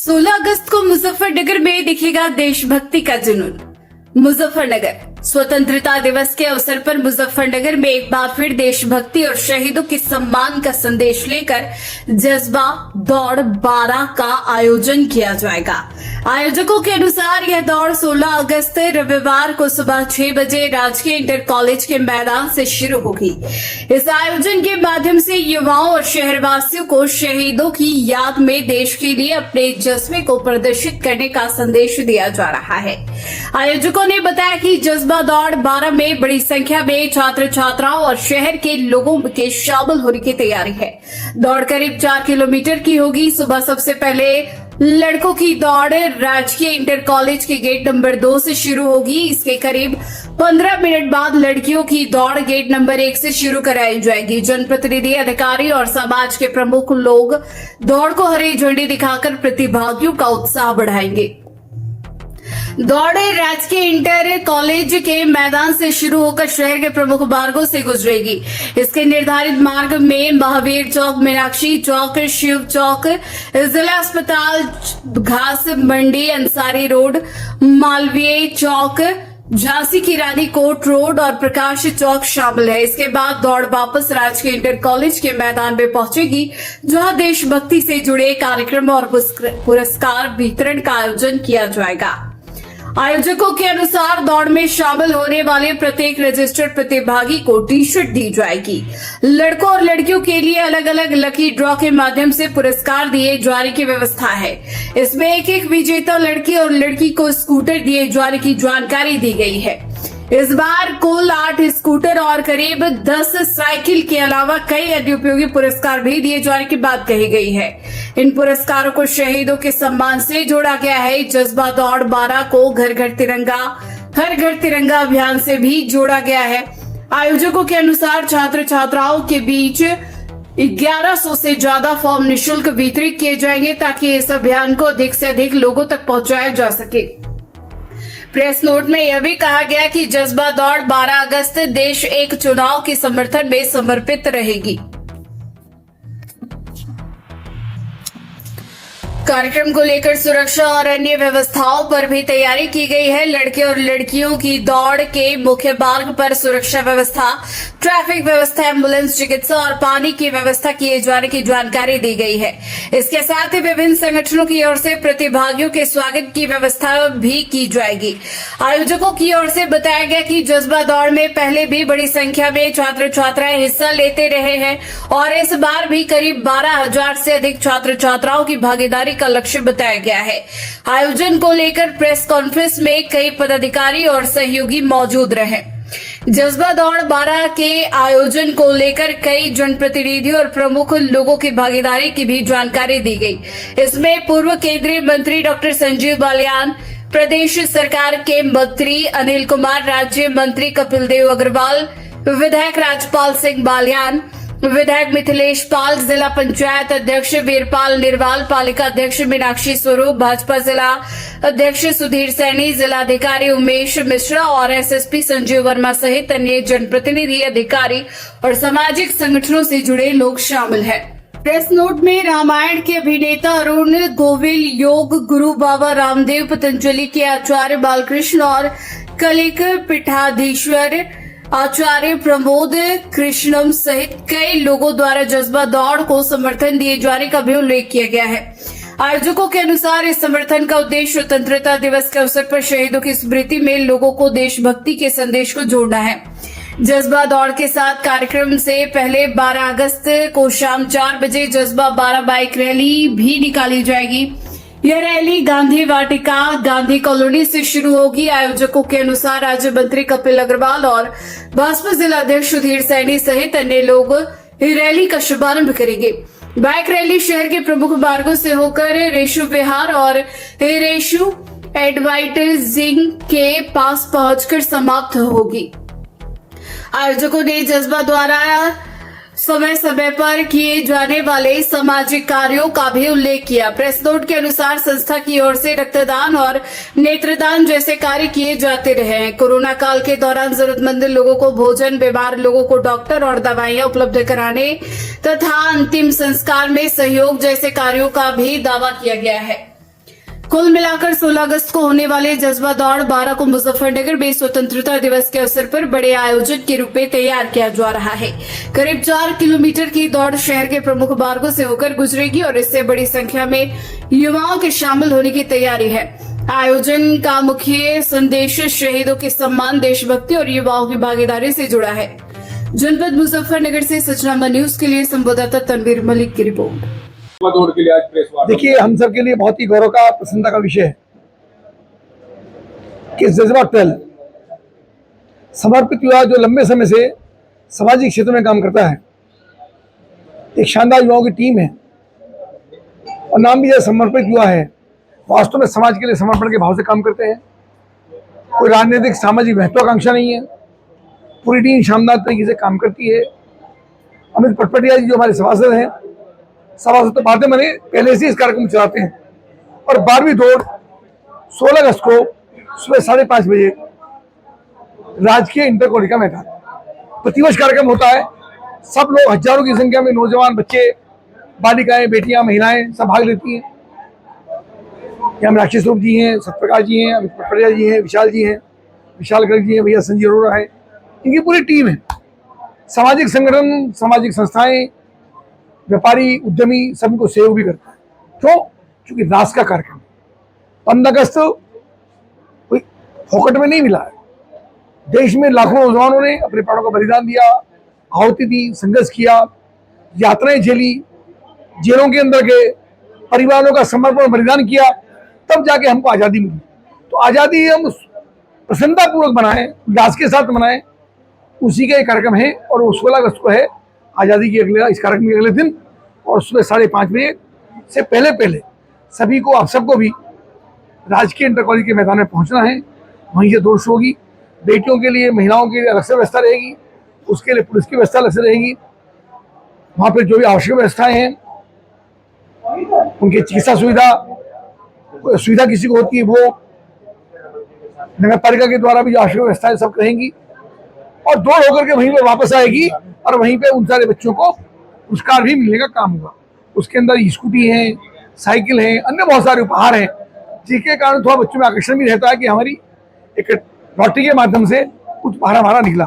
16 अगस्त को मुजफ्फरनगर में दिखेगा देशभक्ति का जुनून। मुजफ्फरनगर स्वतंत्रता दिवस के अवसर पर मुजफ्फरनगर में एक बार फिर देशभक्ति और शहीदों के सम्मान का संदेश लेकर जज्बा दौड़ 12 का आयोजन किया जाएगा। आयोजकों के अनुसार यह दौड़ 16 अगस्त रविवार को सुबह 6 बजे राजकीय इंटर कॉलेज के मैदान से शुरू होगी। इस आयोजन के माध्यम से युवाओं और शहरवासियों को शहीदों की याद में देश के लिए अपने जज्बे को प्रदर्शित करने का संदेश दिया जा रहा है। आयोजकों ने बताया कि जज्बा दौड़ 12 में बड़ी संख्या में छात्र छात्राओं और शहर के लोगों के शामिल होने की तैयारी है। दौड़ करीब 4 किलोमीटर की होगी। सुबह सबसे पहले लड़कों की दौड़ राजकीय इंटर कॉलेज के गेट नंबर 2 से शुरू होगी। इसके करीब 15 मिनट बाद लड़कियों की दौड़ गेट नंबर 1 से शुरू कराई जाएगी। जनप्रतिनिधि, अधिकारी और समाज के प्रमुख लोग दौड़ को हरी झंडी दिखाकर प्रतिभागियों का उत्साह बढ़ाएंगे। दौड़ राजकीय इंटर कॉलेज के मैदान से शुरू होकर शहर के प्रमुख मार्गों से गुजरेगी। इसके निर्धारित मार्ग में महावीर चौक, मीनाक्षी चौक, शिव चौक, जिला अस्पताल, घास मंडी, अंसारी रोड, मालवीय चौक, झांसी की रानी कोट रोड और प्रकाश चौक शामिल है। इसके बाद दौड़ वापस राजकीय इंटर कॉलेज के मैदान में पहुंचेगी, जहां देशभक्ति से जुड़े कार्यक्रम और पुरस्कार वितरण का आयोजन किया जाएगा। आयोजकों के अनुसार दौड़ में शामिल होने वाले प्रत्येक रजिस्टर्ड प्रतिभागी को टी शर्ट दी जाएगी। लड़कों और लड़कियों के लिए अलग अलग लकी ड्रॉ के माध्यम से पुरस्कार दिए जाने की व्यवस्था है। इसमें एक एक विजेता लड़की और लड़की को स्कूटर दिए जाने की जानकारी दी गई है। इस बार कुल 8 स्कूटर और करीब 10 साइकिल के अलावा कई अन्य उपयोगी पुरस्कार भी दिए जाने की बात कही गई है। इन पुरस्कारों को शहीदों के सम्मान से जोड़ा गया है। जज्बा दौड़ 12 को घर घर तिरंगा अभियान से भी जोड़ा गया है। आयोजकों के अनुसार छात्र छात्राओं के बीच 1100 से ज्यादा फॉर्म निःशुल्क वितरित किए जाएंगे, ताकि इस अभियान को अधिक से अधिक लोगों तक पहुंचाया जा सके। प्रेस नोट में यह भी कहा गया कि जज्बा दौड़ 12 अगस्त देश एक चुनाव के समर्थन में समर्पित रहेगी। कार्यक्रम को लेकर सुरक्षा और अन्य व्यवस्थाओं पर भी तैयारी की गई है। लड़के और लड़कियों की दौड़ के मुख्य मार्ग पर सुरक्षा व्यवस्था, ट्रैफिक व्यवस्था, एम्बुलेंस, चिकित्सा और पानी की व्यवस्था किए जाने की जानकारी दी गई है। इसके साथ ही विभिन्न संगठनों की ओर से प्रतिभागियों के स्वागत की व्यवस्था भी की जाएगी। आयोजकों की ओर से बताया गया कि जज्बा दौड़ में पहले भी बड़ी संख्या में छात्र छात्राएं हिस्सा लेते रहे हैं और इस बार भी करीब 12,000 से अधिक छात्र छात्राओं की भागीदारी का लक्ष्य बताया गया है। आयोजन को लेकर प्रेस कॉन्फ्रेंस में कई पदाधिकारी और सहयोगी मौजूद रहे। जज्बा दौड़ 12 के आयोजन को लेकर कई जनप्रतिनिधियों और प्रमुख लोगों की भागीदारी की भी जानकारी दी गई। इसमें पूर्व केंद्रीय मंत्री डॉक्टर संजीव बालियान, प्रदेश सरकार के मंत्री अनिल कुमार, राज्य मंत्री कपिल देव अग्रवाल, विधायक राजपाल सिंह बालियान, विधायक मिथिलेश पाल, जिला पंचायत अध्यक्ष वीरपाल निर्वाल, पालिका अध्यक्ष मीनाक्षी स्वरूप, भाजपा जिला अध्यक्ष सुधीर सैनी, जिलाधिकारी उमेश मिश्रा और एसएसपी संजीव वर्मा सहित अन्य जनप्रतिनिधि, अधिकारी और सामाजिक संगठनों से जुड़े लोग शामिल हैं। प्रेस नोट में रामायण के अभिनेता अरुण गोविल, योग गुरु बाबा रामदेव, पतंजलि के आचार्य बालकृष्ण और कलिक पीठाधीश्वर आचार्य प्रमोद कृष्णम सहित कई लोगों द्वारा जज्बा दौड़ को समर्थन दिए जाने का भी उल्लेख किया गया है। आयोजकों के अनुसार इस समर्थन का उद्देश्य स्वतंत्रता दिवस के अवसर पर शहीदों की स्मृति में लोगों को देशभक्ति के संदेश को जोड़ना है। जज्बा दौड़ के साथ कार्यक्रम से पहले 12 अगस्त को शाम 4 बजे जज्बा 12 बाइक रैली भी निकाली जाएगी। यह रैली गांधी वाटिका, गांधी कॉलोनी से शुरू होगी। आयोजकों के अनुसार राज्य मंत्री कपिल अग्रवाल और भाजपा जिला अध्यक्ष सुधीर सैनी सहित अन्य लोग रैली का शुभारंभ करेंगे। बाइक रैली शहर के प्रमुख मार्गों से होकर रेशु विहार और रेशु एडवाइटर्जिंग के पास पहुंचकर समाप्त होगी। आयोजकों ने जज्बा द्वारा समय समय पर किए जाने वाले सामाजिक कार्यों का भी उल्लेख किया। प्रेस नोट के अनुसार संस्था की ओर से रक्तदान और नेत्रदान जैसे कार्य किए जाते रहे हैं। कोरोना काल के दौरान जरूरतमंद लोगों को भोजन, बीमार लोगों को डॉक्टर और दवाइयां उपलब्ध कराने तथा अंतिम संस्कार में सहयोग जैसे कार्यों का भी दावा किया गया है। कुल मिलाकर 16 अगस्त को होने वाले जज्बा दौड़ 12 को मुजफ्फरनगर में स्वतंत्रता दिवस के अवसर पर बड़े आयोजन के रूप में तैयार किया जा रहा है। करीब 4 किलोमीटर की दौड़ शहर के प्रमुख मार्गों से होकर गुजरेगी और इससे बड़ी संख्या में युवाओं के शामिल होने की तैयारी है। आयोजन का मुख्य संदेश शहीदों के सम्मान, देशभक्ति और युवाओं की भागीदारी से जुड़ा है। जनपद मुजफ्फरनगर से सचनामा न्यूज के लिए संवाददाता तनवीर मलिक की रिपोर्ट। दौड़ के लिए आज प्रेस वार्ता। देखिए, हम सब के लिए बहुत ही गौरव का, प्रसन्नता का विषय है कि जज्बा 12 समर्पित युवा जो लंबे समय से सामाजिक क्षेत्र में काम करता है, एक शानदार युवाओं की टीम है और नाम भी जैसे समर्पित युवा है। वास्तव में समाज के लिए समर्पण के भाव से काम करते हैं। कोई राजनीतिक सामाजिक महत्वाकांक्षा नहीं है। पूरी टीम शानदार तरीके से काम करती है। अमित पटपटिया जी जो हमारे सभासद हैं, सभासद तो बातें बने पहले से इस कार्यक्रम चलाते हैं और 12वीं दौड़ 16 अगस्त को सुबह 5:30 बजे राजकीय इंटर कॉलेज का मैदान प्रतिवर्ष कार्यक्रम होता है। सब लोग हजारों की संख्या में नौजवान, बच्चे, बालिकाएं, बेटियां, महिलाएं सब भाग लेती हैं। यहाँ राक्षी स्वरूप जी हैं, सत्यप्रकाश जी हैं, अमित पटपटिया जी हैं, विशाल जी हैं, विशाल गर्ग जी हैं, भैया संजय अरोड़ा है। इनकी पूरी टीम है। सामाजिक संगठन, सामाजिक संस्थाएं, व्यापारी, उद्यमी सभी को सहयोग भी करता है। क्यों? क्योंकि राष्ट्र का कार्यक्रम 15 अगस्त कोई फोकट में नहीं मिला है। देश में लाखों नौजवानों ने अपने प्राणों का बलिदान दिया, आहुति दी, संघर्ष किया, यात्राएं झेली, जेलों के अंदर गए, परिवारों का समर्पण बलिदान किया, तब जाके हमको आज़ादी मिली। तो आज़ादी हम प्रसन्नतापूर्वक मनाएं, उल्लास के साथ मनाएं, उसी का एक कार्यक्रम है। और वो 16 अगस्त को है, आज़ादी के अगले, इस कार्यक्रम के अगले दिन, और सुबह 5:30 बजे से पहले सभी को, आप सबको भी राजकीय इंटर कॉलेज के मैदान में पहुंचना है। वहीं से दौड़ शुरू होगी। बेटियों के लिए, महिलाओं के लिए अलग से व्यवस्था रहेगी, उसके लिए पुलिस की व्यवस्था अलग से रहेगी। वहाँ पर जो भी आवश्यक व्यवस्थाएं हैं, उनकी चिकित्सा सुविधा किसी को होती है वो नगर पालिका के द्वारा भी जो आवश्यक व्यवस्थाएं सब रहेंगी। और दौड़ होकर के वहीं पर वापस आएगी और वहीं पे उन सारे बच्चों को पुरस्कार भी मिलने का काम होगा। उसके अंदर स्कूटी है, साइकिल है, अन्य बहुत सारे उपहार हैं, जिसके कारण थोड़ा बच्चों में आकर्षण भी रहता है कि हमारी एक लॉटरी के माध्यम से कुछ उपहार हमारा निकला।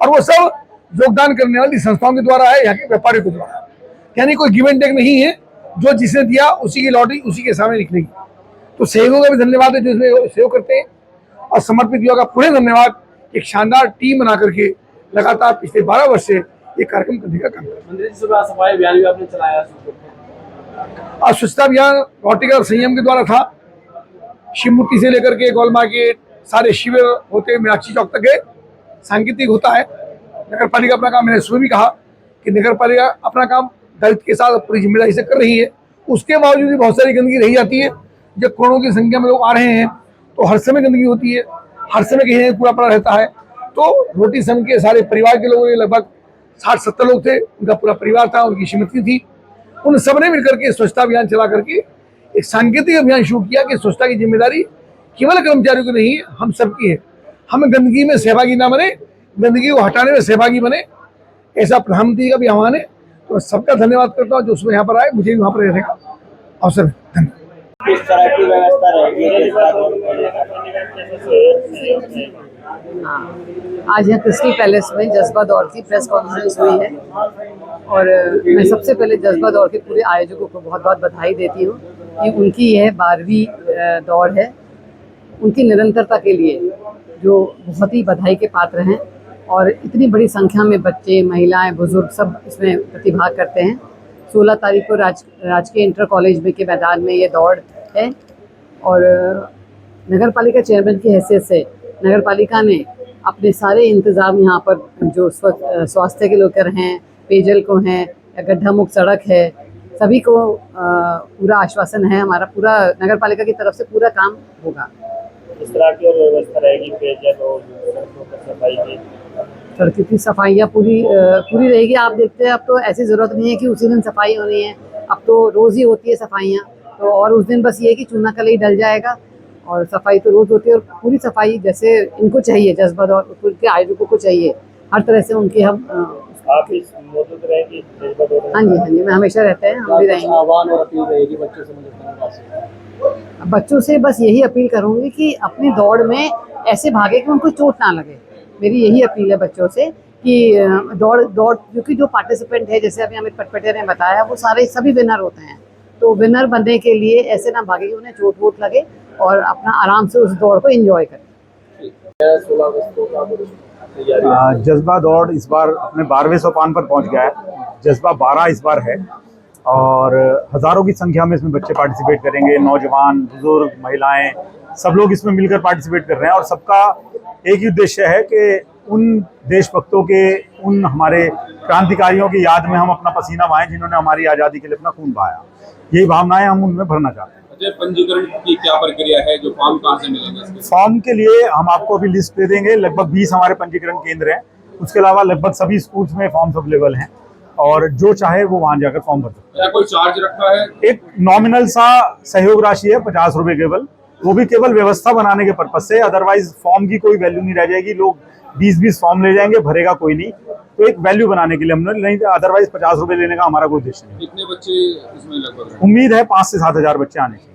और वो सब योगदान करने वाली संस्थाओं के द्वारा है, यहाँ के व्यापारियों के द्वारा। यानी कोई गिव एंड टेक नहीं है, जो जिसने दिया उसी की लॉटरी उसी के सामने निकलेगी। तो सहयोगों का भी धन्यवाद है जो इसमें सहयोग करते हैं, और समर्पित युवा का पूरे धन्यवाद। एक शानदार टीम बना करके लगातार पिछले 12 वर्ष से ये कार्यक्रम करने का काम कर रहे हैं। मंदिर सुबह सफाई अभियान भी आपने चलाया। आज स्वच्छता अभियान वाटिका और संयम के द्वारा था। शिव मूर्ति से लेकर के गोल मार्केट, सारे शिविर होते मीनाक्षी चौक तक गए। सांकेतिक होता है। नगर पालिका अपना काम, मैंने सुबह भी कहा कि नगर पालिका अपना काम दायित्व के साथ पूरी जिम्मेदारी से कर रही है। उसके बावजूद भी बहुत सारी गंदगी रही जाती है। जब करोड़ों की संख्या में लोग आ रहे हैं तो हर समय गंदगी होती है, हर समय कहीं कूड़ा पड़ा रहता है। तो रोटी संघ के सारे परिवार के लोगों ने, लगभग 60-70 लोग थे, उनका पूरा परिवार था, उनकी श्रीमती थी, उन सब ने मिलकर के स्वच्छता अभियान चला करके एक सांकेतिक अभियान शुरू किया कि स्वच्छता की जिम्मेदारी केवल कर्मचारियों की नहीं है, हम सबकी है। हम गंदगी में सहभागी ना बने, गंदगी को हटाने में सहभागी बने, ऐसा प्रधानमंत्री का भी आह्वान है। तो सबका धन्यवाद करता हूँ जो उसमें यहाँ पर आए, मुझे भी वहाँ पर रहने का अवसर है। धन्यवाद। किस तरह की व्यवस्था रहेगी? आज यहाँ क्रिस्टल पैलेस में जज्बा दौड़ की प्रेस कॉन्फ्रेंस हुई है और मैं सबसे पहले जज्बा दौड़ के पूरे आयोजकों को बहुत बहुत बधाई देती हूँ कि उनकी यह 12वीं दौड़ है। उनकी निरंतरता के लिए जो बहुत ही बधाई के पात्र हैं, और इतनी बड़ी संख्या में बच्चे, महिलाएं, बुजुर्ग सब इसमें प्रतिभाग करते हैं। 16 तारीख को राजकीय इंटर कॉलेज में के मैदान में ये दौड़ है। और नगर पालिका चेयरमैन की हैसियत से नगर पालिका ने अपने सारे इंतज़ाम यहाँ पर जो स्वास्थ्य के लेकर हैं, पेयजल को हैं, या गड्ढा मुक्त सड़क है, सभी को पूरा आश्वासन है। हमारा पूरा नगर पालिका की तरफ से पूरा काम होगा। इस तरह की और व्यवस्था रहेगी, पेयजल और सड़कों पर सफाई की, सड़कों की सफाइयाँ पूरी रहेगी। आप देखते हैं अब तो ऐसी ज़रूरत नहीं है कि उसी दिन सफाई होनी है, अब तो रोज़ ही होती है सफाइयाँ। तो और उस दिन बस ये है कि चूना कलई डल जाएगा, और सफाई तो रोज़ होती है। और पूरी सफाई जैसे इनको चाहिए, जज्बा दौड़ के आयोजकों को चाहिए, हर तरह से उनकी हम आप इस मौजूद रहेंगी? हाँ जी, मैं हमेशा रहते हैं, हम भी रहेंगे। आह्वान और अपील रहेगी बच्चों से? बच्चों से बस यही अपील करूंगी कि अपनी दौड़ में ऐसे भागे कि उनको चोट ना लगे। मेरी यही अपील है बच्चों से कि दौड़ दौड़ क्योंकि जो पार्टिसिपेंट है, जैसे अभी अमित पटपटे ने बताया, वो सभी विनर होते हैं। तो विनर बनने के लिए ऐसे ना भागे कि उन्हें चोट वोट लगे और अपना आराम से उस दौड़ को एंजॉय करें। जज्बा दौड़ इस बार अपने 12वें सोपान पर पहुंच गया है। जज्बा 12 इस बार है और हज़ारों की संख्या में इसमें बच्चे पार्टिसिपेट करेंगे। नौजवान, बुजुर्ग, महिलाएं, सब लोग इसमें मिलकर पार्टिसिपेट कर रहे हैं और सबका एक ही उद्देश्य है कि उन देशभक्तों के, उन हमारे क्रांतिकारियों की याद में हम अपना पसीना बहाएं जिन्होंने हमारी आज़ादी के लिए अपना खून बहाया। यही भावनाएं हम उनमें भरना चाहते हैं। पंजीकरण की क्या प्रक्रिया है, जो फॉर्म कहाँ से मिलेंगे? फॉर्म के लिए हम आपको अभी लिस्ट दे देंगे। लगभग 20 हमारे पंजीकरण केंद्र हैं। उसके अलावा लगभग सभी स्कूल्स में फॉर्म्स अवेलेबल हैं और जो चाहे वो वहां जाकर फॉर्म भर सकते हैं। क्या कोई चार्ज रखा है? एक नॉमिनल सा सहयोग राशि है 50 रुपए केवल, वो भी केवल व्यवस्था बनाने के पर्पज से। अदरवाइज फॉर्म की कोई वैल्यू नहीं रह जाएगी। लोग 20-20 फॉर्म ले जाएंगे, भरेगा कोई नहीं। तो एक वैल्यू बनाने के लिए हमने, नहीं अदरवाइज 50 रुपए लेने का हमारा कोई उद्देश्य नहीं। कितने बच्चे इसमें लगभग? उम्मीद है 5 से 7 हजार बच्चे आने चाहिए।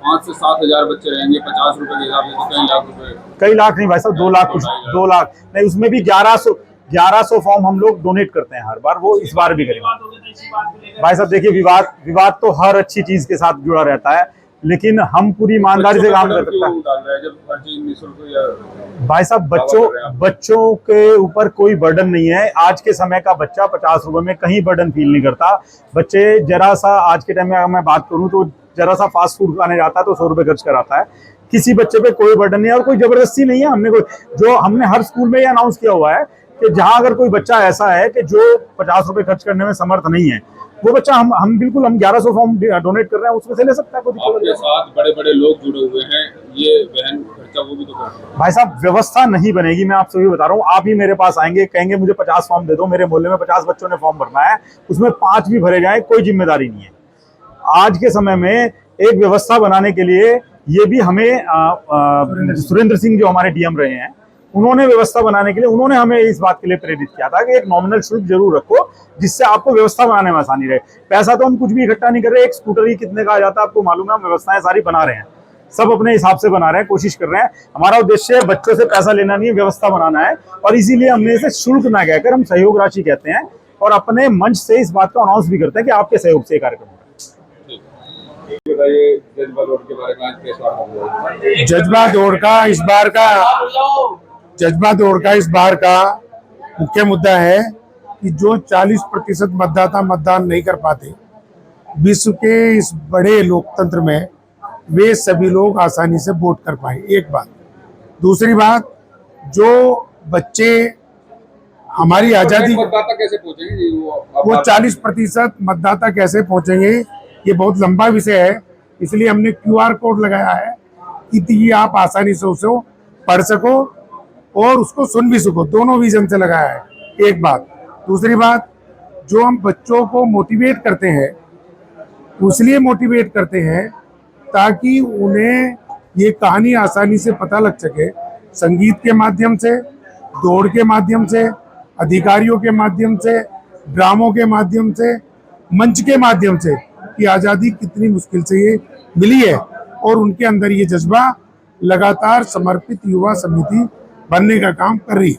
5 से 7 हजार बच्चे रहेंगे। 50 रुपए के हिसाब से तो कई लाख रुपए। कई लाख नहीं भाई साहब, 2 लाख, कुछ 2 लाख नहीं, उसमें भी 1100 फॉर्म हम लोग डोनेट करते हैं हर बार। वो इस बार भी करेंगे। भाई साहब देखिए, विवाद तो हर अच्छी चीज के साथ जुड़ा रहता है, लेकिन हम पूरी ईमानदारी से काम कर सकते हैं। भाई साहब बच्चों के ऊपर कोई बर्डन नहीं है। आज के समय का बच्चा 50 रुपए में कहीं बर्डन फील नहीं करता। बच्चे जरा सा, आज के टाइम में अगर मैं बात करूं तो जरा सा फास्ट फूड खाने जाता है तो 100 रुपए खर्च कराता है। किसी बच्चे पे कोई बर्डन नहीं है और कोई जबरदस्ती नहीं है। हमने हर स्कूल में ये अनाउंस किया हुआ है कि जहां अगर कोई बच्चा ऐसा है कि जो 50 रुपए खर्च करने में समर्थ नहीं है, वो बच्चा हम 1100 फॉर्म डोनेट कर रहे हैं, उसमें से ले सकता है। कोई आपके साथ बड़े-बड़े लोग जुड़े हुए हैं, ये वहन खर्चा वो भी तो करते हैं। भाई साहब व्यवस्था नहीं बनेगी, मैं आपसे भी बता रहा हूँ। आप ही मेरे पास आएंगे, कहेंगे मुझे 50 फॉर्म दे दो, मेरे मोहल्ले में 50 बच्चों ने फॉर्म भरना है, उसमें 5 भी भरे जाए, कोई जिम्मेदारी नहीं है। आज के समय में एक व्यवस्था बनाने के लिए ये भी हमें सुरेंद्र सिंह जो हमारे डीएम रहे हैं, उन्होंने व्यवस्था बनाने के लिए, उन्होंने हमें इस बात के लिए प्रेरित किया था कि एक नॉमिनल शुल्क जरूर रखो जिससे आपको व्यवस्था बनाने में आसानी रहे। पैसा तो हम कुछ भी इकट्ठा नहीं कर रहे। एक स्कूटर ही कितने का आ जाता है आपको मालूम है। हम व्यवस्थाएं सारी बना रहे हैं, सब अपने हिसाब से बना रहे हैं, कोशिश कर रहे हैं। हमारा उद्देश्य है बच्चों से पैसा लेना नहीं है, व्यवस्था बनाना है। और इसीलिए हमने इसे शुल्क ना कहकर हम सहयोग राशि कहते हैं और अपने मंच से इस बात को अनाउंस भी करते हैं कि आपके सहयोग से कार्यक्रम होगा। जज्बा दौड़ के बारे में आज कैसा? जज्बा दौड़ का इस बार का मुख्य मुद्दा है कि जो 40% मतदाता मतदान नहीं कर पाते विश्व के इस बड़े लोकतंत्र में, वे सभी लोग आसानी से वोट कर पाए। एक बात। दूसरी बात, जो बच्चे हमारी आज़ादी, मतदाता कैसे पहुंचेंगे? वो 40% मतदाता कैसे पहुंचेंगे, ये बहुत लंबा विषय है। इसलिए हमने QR कोड लगाया है कि आप आसानी से उसे पढ़ सको और उसको सुन भी सको। दोनों विजन से लगाया है। एक बात। दूसरी बात, जो हम बच्चों को मोटिवेट करते हैं, इसलिए मोटिवेट करते हैं ताकि उन्हें ये कहानी आसानी से पता लग सके। संगीत के माध्यम से, दौड़ के माध्यम से, अधिकारियों के माध्यम से, ड्रामों के माध्यम से, मंच के माध्यम से, कि आज़ादी कितनी मुश्किल से ये मिली है और उनके अंदर ये जज्बा लगातार समर्पित युवा समिति बनने का काम कर रही है।